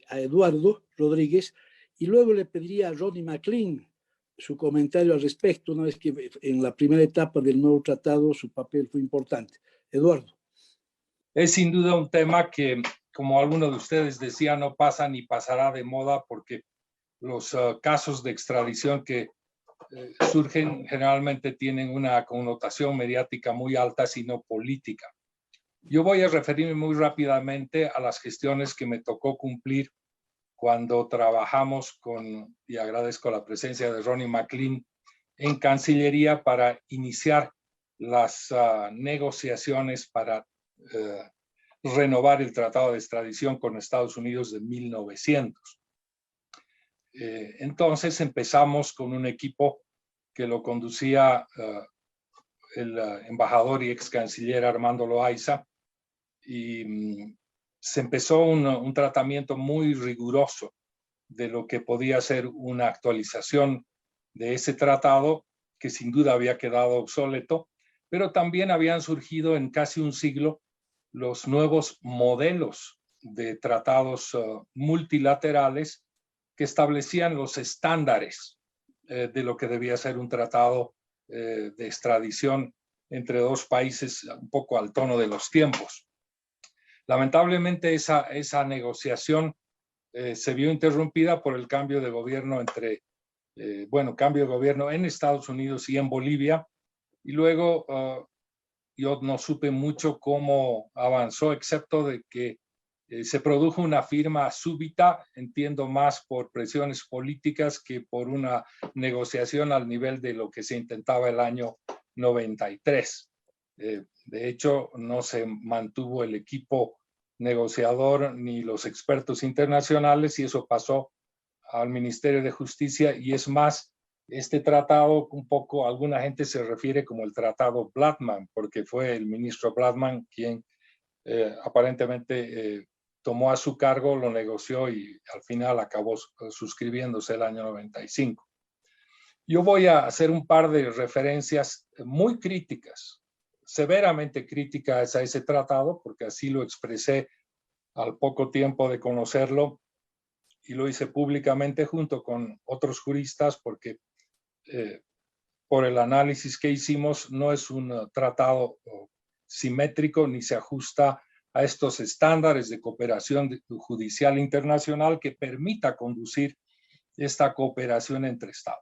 a Eduardo Rodríguez, y luego le pediría a Ronnie McLean su comentario al respecto, una vez que en la primera etapa del nuevo tratado su papel fue importante. Eduardo. Es sin duda un tema que, como algunos de ustedes decían, no pasa ni pasará de moda, porque los casos de extradición que surgen generalmente tienen una connotación mediática muy alta, sino política. Yo voy a referirme muy rápidamente a las gestiones que me tocó cumplir cuando trabajamos con, y agradezco la presencia de Ronnie McLean, en Cancillería para iniciar las negociaciones para renovar el Tratado de Extradición con Estados Unidos de 1900. Entonces empezamos con un equipo que lo conducía el embajador y ex canciller Armando Loaiza, y se empezó un tratamiento muy riguroso de lo que podía ser una actualización de ese tratado, que sin duda había quedado obsoleto, pero también habían surgido en casi un siglo los nuevos modelos de tratados multilaterales que establecían los estándares de lo que debía ser un tratado de extradición entre dos países, un poco al tono de los tiempos. Lamentablemente esa negociación se vio interrumpida por el cambio de gobierno cambio de gobierno en Estados Unidos y en Bolivia, y luego yo no supe mucho cómo avanzó, excepto de que se produjo una firma súbita, entiendo más por presiones políticas que por una negociación al nivel de lo que se intentaba el año 93. De hecho, no se mantuvo el equipo negociador ni los expertos internacionales, y eso pasó al Ministerio de Justicia. Y es más, este tratado, un poco, alguna gente se refiere como el tratado Bladman, porque fue el ministro Bladman quien aparentemente tomó a su cargo, lo negoció y al final acabó suscribiéndose el año 95. Yo voy a hacer un par de referencias muy críticas, severamente críticas a ese tratado, porque así lo expresé al poco tiempo de conocerlo, y lo hice públicamente junto con otros juristas, porque por el análisis que hicimos no es un tratado simétrico ni se ajusta a estos estándares de cooperación judicial internacional que permita conducir esta cooperación entre estados.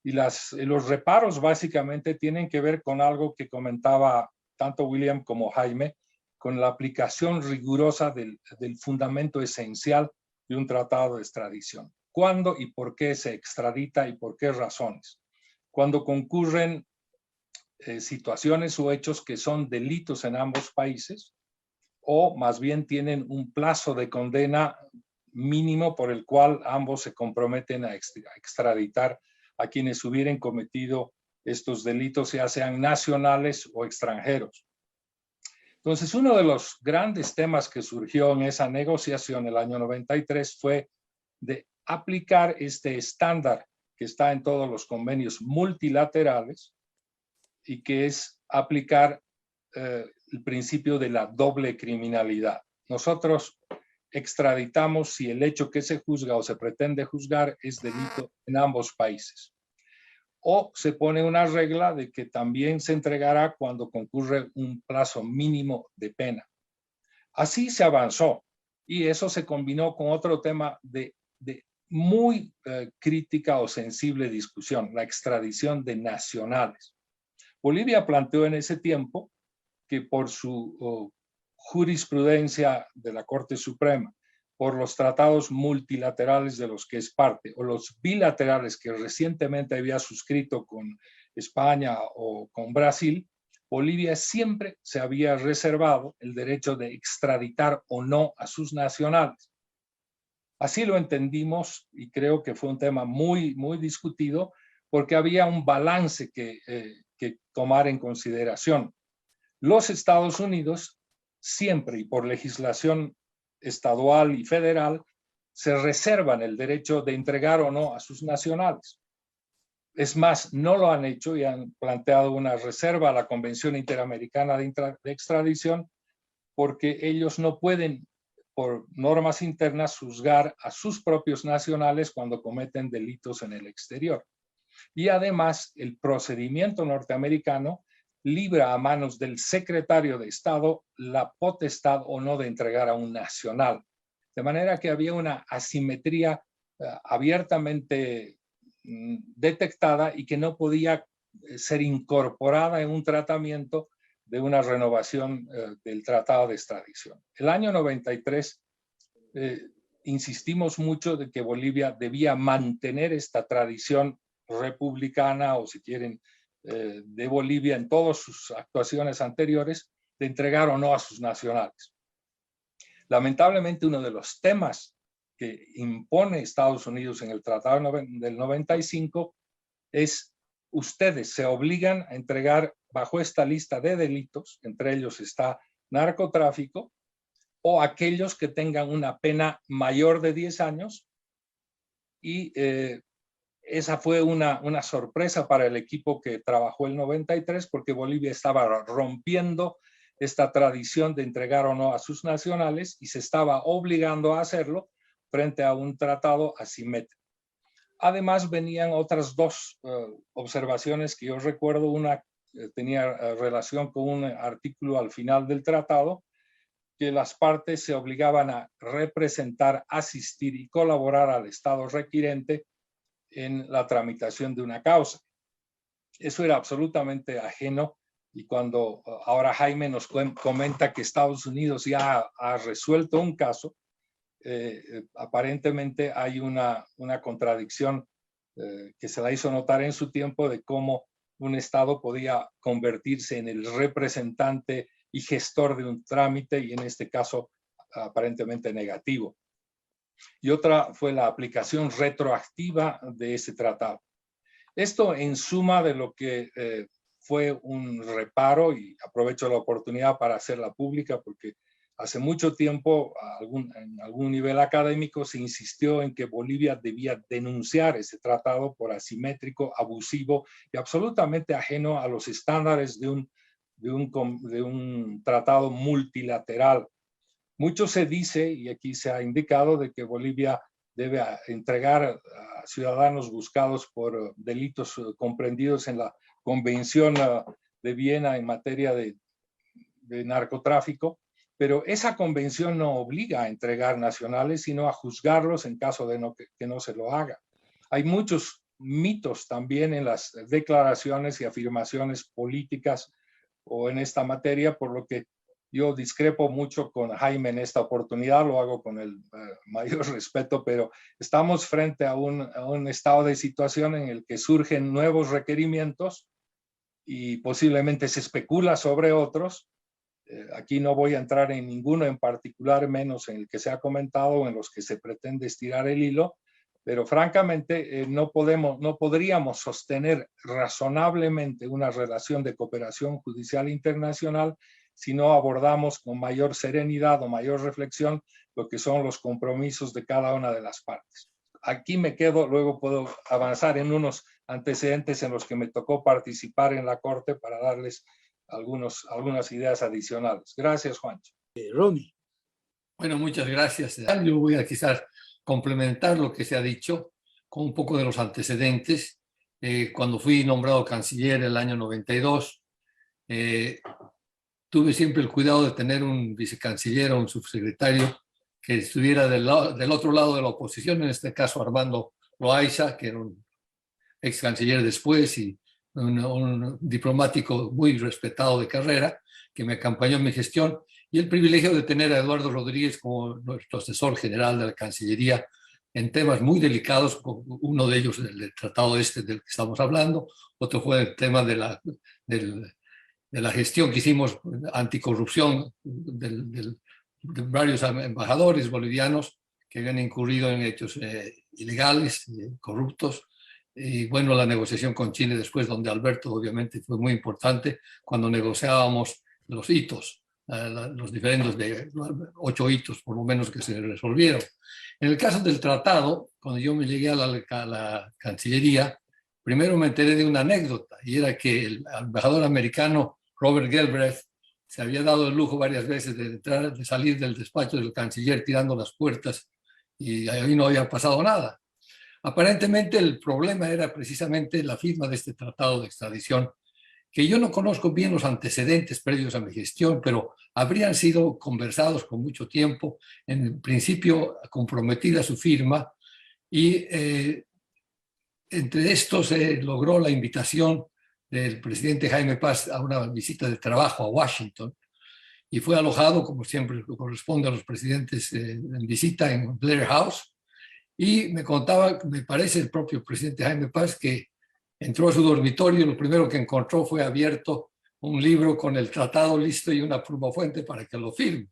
Y los reparos básicamente tienen que ver con algo que comentaba tanto William como Jaime, con la aplicación rigurosa del fundamento esencial de un tratado de extradición. ¿Cuándo y por qué se extradita y por qué razones? Cuando concurren situaciones o hechos que son delitos en ambos países, o más bien tienen un plazo de condena mínimo por el cual ambos se comprometen a extraditar a quienes hubieran cometido estos delitos, ya sean nacionales o extranjeros. Entonces, uno de los grandes temas que surgió en esa negociación el año 93 fue de aplicar este estándar que está en todos los convenios multilaterales, y que es aplicar el principio de la doble criminalidad. Nosotros extraditamos si el hecho que se juzga o se pretende juzgar es delito en ambos países. O se pone una regla de que también se entregará cuando concurre un plazo mínimo de pena. Así se avanzó, y eso se combinó con otro tema de muy crítica o sensible discusión, la extradición de nacionales. Bolivia planteó en ese tiempo que por su jurisprudencia de la Corte Suprema, por los tratados multilaterales de los que es parte, o los bilaterales que recientemente había suscrito con España o con Brasil, Bolivia siempre se había reservado el derecho de extraditar o no a sus nacionales. Así lo entendimos, y creo que fue un tema muy, muy discutido, porque había un balance que tomar en consideración. Los Estados Unidos siempre, y por legislación estadual y federal, se reservan el derecho de entregar o no a sus nacionales. Es más, no lo han hecho y han planteado una reserva a la Convención Interamericana de Extradición, porque ellos no pueden por normas internas, juzgar a sus propios nacionales cuando cometen delitos en el exterior. Y además, el procedimiento norteamericano libra a manos del secretario de Estado la potestad o no de entregar a un nacional. De manera que había una asimetría abiertamente detectada y que no podía ser incorporada en un tratamiento de una renovación del tratado de extradición. El año 93 insistimos mucho de que Bolivia debía mantener esta tradición republicana, o si quieren, de Bolivia en todas sus actuaciones anteriores, de entregar o no a sus nacionales. Lamentablemente, uno de los temas que impone Estados Unidos en el Tratado del 95 es: ustedes se obligan a entregar bajo esta lista de delitos, entre ellos está narcotráfico, o aquellos que tengan una pena mayor de 10 años. Y esa fue una sorpresa para el equipo que trabajó el 93, porque Bolivia estaba rompiendo esta tradición de entregar o no a sus nacionales y se estaba obligando a hacerlo frente a un tratado asimétrico. Además, venían otras dos observaciones que yo recuerdo. Una tenía relación con un artículo al final del tratado, que las partes se obligaban a representar, asistir y colaborar al Estado requirente en la tramitación de una causa. Eso era absolutamente ajeno, y cuando ahora Jaime nos comenta que Estados Unidos ya ha resuelto un caso, aparentemente hay una contradicción que se la hizo notar en su tiempo, de cómo un Estado podía convertirse en el representante y gestor de un trámite, y en este caso aparentemente negativo. Y otra fue la aplicación retroactiva de ese tratado. Esto en suma de lo que fue un reparo, y aprovecho la oportunidad para hacerla pública, porque hace mucho tiempo en algún nivel académico se insistió en que Bolivia debía denunciar ese tratado por asimétrico, abusivo y absolutamente ajeno a los estándares de un tratado multilateral. Mucho se dice, y aquí se ha indicado, de que Bolivia debe entregar a ciudadanos buscados por delitos comprendidos en la Convención de Viena en materia de narcotráfico, pero esa convención no obliga a entregar nacionales, sino a juzgarlos en caso de que no se lo haga. Hay muchos mitos también en las declaraciones y afirmaciones políticas o en esta materia, por lo que yo discrepo mucho con Jaime en esta oportunidad. Lo hago con el mayor respeto, pero estamos frente a un estado de situación en el que surgen nuevos requerimientos y posiblemente se especula sobre otros. Aquí no voy a entrar en ninguno en particular, menos en el que se ha comentado o en los que se pretende estirar el hilo, pero francamente no podríamos sostener razonablemente una relación de cooperación judicial internacional si no abordamos con mayor serenidad o mayor reflexión lo que son los compromisos de cada una de las partes. Aquí me quedo, luego puedo avanzar en unos antecedentes en los que me tocó participar en la Corte para darles algunas ideas adicionales. Gracias, Juancho. Ronnie. Bueno, muchas gracias. Yo voy a quizás complementar lo que se ha dicho con un poco de los antecedentes. Cuando fui nombrado canciller el año 92, tuve siempre el cuidado de tener un vicecanciller o un subsecretario que estuviera del otro lado de la oposición, en este caso Armando Loaiza, que era un ex canciller después y un diplomático muy respetado de carrera, que me acompañó en mi gestión, y el privilegio de tener a Eduardo Rodríguez como nuestro asesor general de la Cancillería en temas muy delicados, uno de ellos el tratado del que estamos hablando, otro fue el tema de la gestión que hicimos anticorrupción de varios embajadores bolivianos que habían incurrido en hechos ilegales, corruptos. Y bueno, la negociación con Chile después, donde Alberto obviamente fue muy importante cuando negociábamos los hitos, los diferentes de 8 hitos por lo menos que se resolvieron. En el caso del tratado, cuando yo me llegué a la Cancillería, primero me enteré de una anécdota, y era que el embajador americano Robert Galbraith se había dado el lujo varias veces de salir del despacho del canciller tirando las puertas y ahí no había pasado nada. Aparentemente el problema era precisamente la firma de este tratado de extradición, que yo no conozco bien los antecedentes previos a mi gestión, pero habrían sido conversados con mucho tiempo, en principio comprometida su firma, y entre estos se logró la invitación del presidente Jaime Paz a una visita de trabajo a Washington, y fue alojado, como siempre corresponde a los presidentes en visita, en Blair House, y me contaba, me parece el propio presidente Jaime Paz, que entró a su dormitorio y lo primero que encontró fue abierto un libro con el tratado listo y una plumafuente para que lo firme.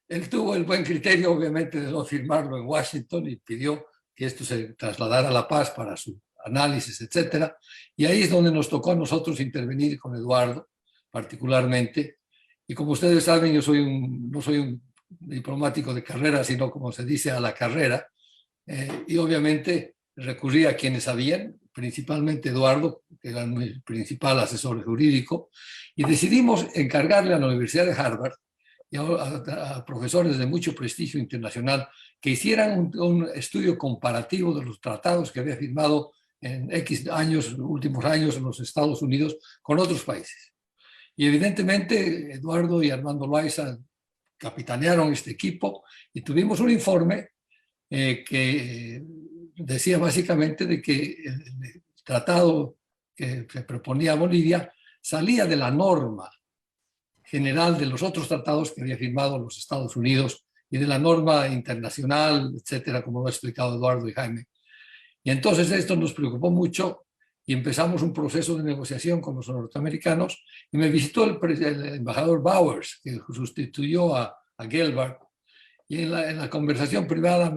Él tuvo el buen criterio, obviamente, de no firmarlo en Washington y pidió que esto se trasladara a La Paz para su análisis, etcétera. Y ahí es donde nos tocó a nosotros intervenir con Eduardo, particularmente. Y como ustedes saben, yo no soy un diplomático de carrera, sino, como se dice, a la carrera. Y obviamente recurrí a quienes sabían, principalmente Eduardo, que era mi principal asesor jurídico, y decidimos encargarle a la Universidad de Harvard y a profesores de mucho prestigio internacional que hicieran un estudio comparativo de los tratados que había firmado en X años, últimos años en los Estados Unidos con otros países. Y evidentemente Eduardo y Armando Loaiza capitanearon este equipo y tuvimos un informe que decía básicamente de que el tratado que se proponía a Bolivia salía de la norma general de los otros tratados que había firmado los Estados Unidos y de la norma internacional, etcétera, como lo ha explicado Eduardo y Jaime. Y entonces esto nos preocupó mucho y empezamos un proceso de negociación con los norteamericanos y me visitó el embajador Bowers, que sustituyó a Gelbart. Y en la conversación privada,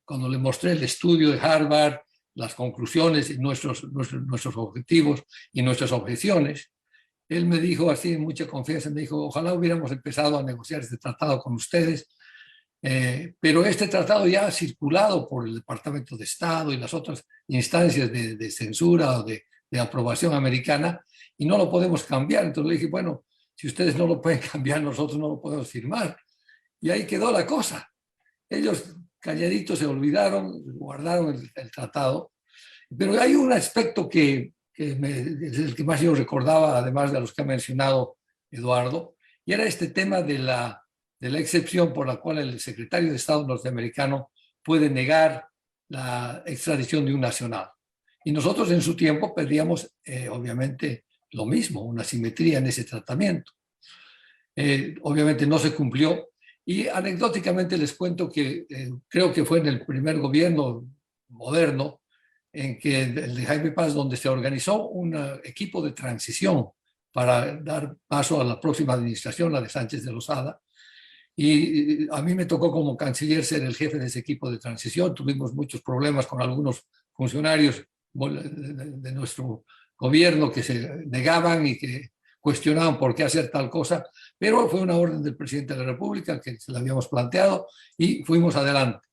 cuando le mostré el estudio de Harvard, las conclusiones y nuestros objetivos y nuestras objeciones, él me dijo así, en mucha confianza, me dijo, ojalá hubiéramos empezado a negociar este tratado con ustedes, pero este tratado ya ha circulado por el Departamento de Estado y las otras instancias de censura o de aprobación americana y no lo podemos cambiar. Entonces le dije, bueno, si ustedes no lo pueden cambiar, nosotros no lo podemos firmar. Y ahí quedó la cosa. Ellos calladitos se olvidaron, guardaron el tratado. Pero hay un aspecto que es el que más yo recordaba, además de los que ha mencionado Eduardo, y era este tema de la excepción por la cual el secretario de Estado norteamericano puede negar la extradición de un nacional. Y nosotros en su tiempo pedíamos, obviamente, lo mismo, una simetría en ese tratamiento. Obviamente no se cumplió. Y anecdóticamente les cuento que creo que fue en el primer gobierno moderno, en que el de Jaime Paz, donde se organizó un equipo de transición para dar paso a la próxima administración, la de Sánchez de Lozada. Y a mí me tocó como canciller ser el jefe de ese equipo de transición. Tuvimos muchos problemas con algunos funcionarios de nuestro gobierno que se negaban y que cuestionaban por qué hacer tal cosa, pero fue una orden del presidente de la República que se la habíamos planteado y fuimos adelante.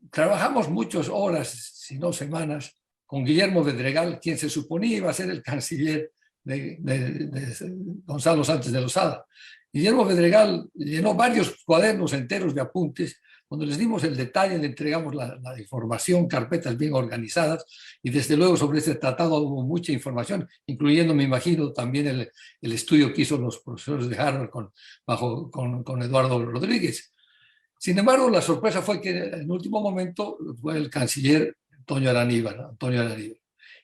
Trabajamos muchas horas, si no semanas, con Guillermo Bedregal, quien se suponía iba a ser el canciller de Gonzalo Sánchez de Lozada. Guillermo Bedregal llenó varios cuadernos enteros de apuntes, donde les dimos el detalle, le entregamos la información, carpetas bien organizadas, y desde luego sobre este tratado hubo mucha información, incluyendo, me imagino, también el estudio que hizo los profesores de Harvard con Eduardo Rodríguez. Sin embargo, la sorpresa fue que en el último momento fue el canciller Toño Araníbar.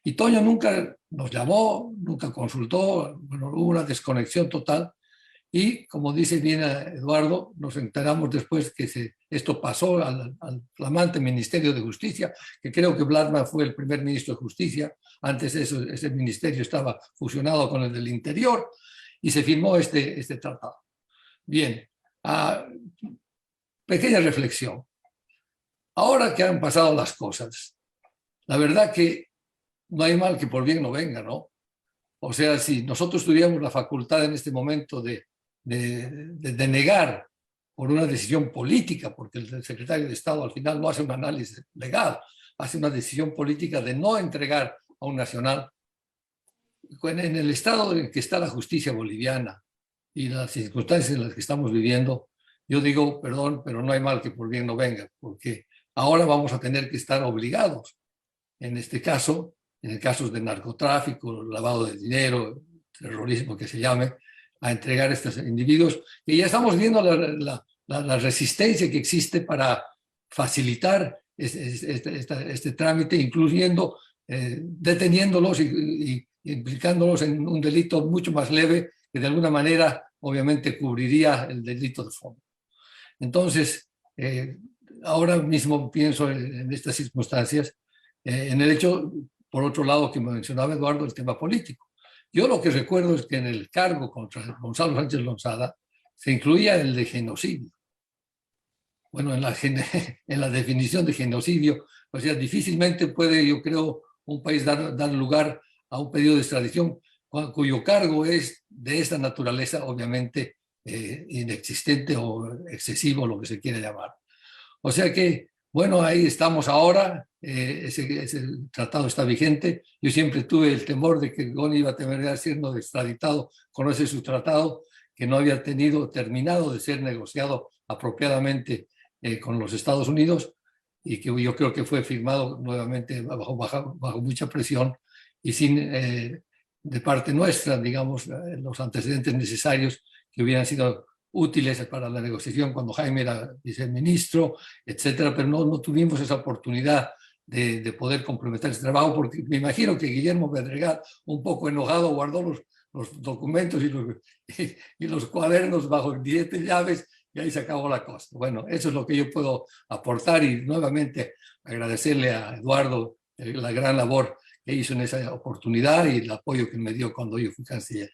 Y Toño nunca nos llamó, nunca consultó, bueno, hubo una desconexión total. Y como dice bien Eduardo, nos enteramos después que esto pasó al flamante Ministerio de Justicia, que creo que Bladman fue el primer ministro de Justicia. Antes de eso, ese ministerio estaba fusionado con el del Interior y se firmó este tratado. Bien, pequeña reflexión. Ahora que han pasado las cosas, la verdad que no hay mal que por bien no venga, ¿no? O sea, si nosotros tuviéramos la facultad en este momento de negar por una decisión política, porque el secretario de Estado al final no hace un análisis legal, hace una decisión política de no entregar a un nacional. En el estado en que está la justicia boliviana, y las circunstancias en las que estamos viviendo, yo digo, perdón, pero no hay mal que por bien no venga, porque ahora vamos a tener que estar obligados, en este caso, en el caso de narcotráfico, lavado de dinero, terrorismo que se llame, a entregar a estos individuos. Y ya estamos viendo la resistencia que existe para facilitar este trámite, incluyendo deteniéndolos y implicándolos en un delito mucho más leve que de alguna manera obviamente cubriría el delito de fondo. Entonces, ahora mismo pienso en estas circunstancias, en el hecho, por otro lado, que mencionaba Eduardo, el tema político. Yo lo que recuerdo es que en el cargo contra Gonzalo Sánchez Lozada se incluía el de genocidio. Bueno, en la definición de genocidio, o sea, difícilmente puede, yo creo, un país dar lugar a un pedido de extradición cuyo cargo es de esta naturaleza, obviamente inexistente o excesivo, lo que se quiera llamar. O sea que, bueno, ahí estamos ahora, ese tratado está vigente. Yo siempre tuve el temor de que Goni iba a terminar siendo extraditado con ese su tratado, que no había terminado de ser negociado apropiadamente con los Estados Unidos, y que yo creo que fue firmado nuevamente bajo mucha presión y sin, de parte nuestra, digamos, los antecedentes necesarios que hubieran sido útiles para la negociación cuando Jaime era viceministro, etcétera, pero no tuvimos esa oportunidad de poder complementar ese trabajo, porque me imagino que Guillermo Pedregal, un poco enojado, guardó los documentos y los cuadernos bajo 10 llaves, y ahí se acabó la cosa. Bueno, eso es lo que yo puedo aportar, y nuevamente agradecerle a Eduardo la gran labor que hizo en esa oportunidad y el apoyo que me dio cuando yo fui canciller.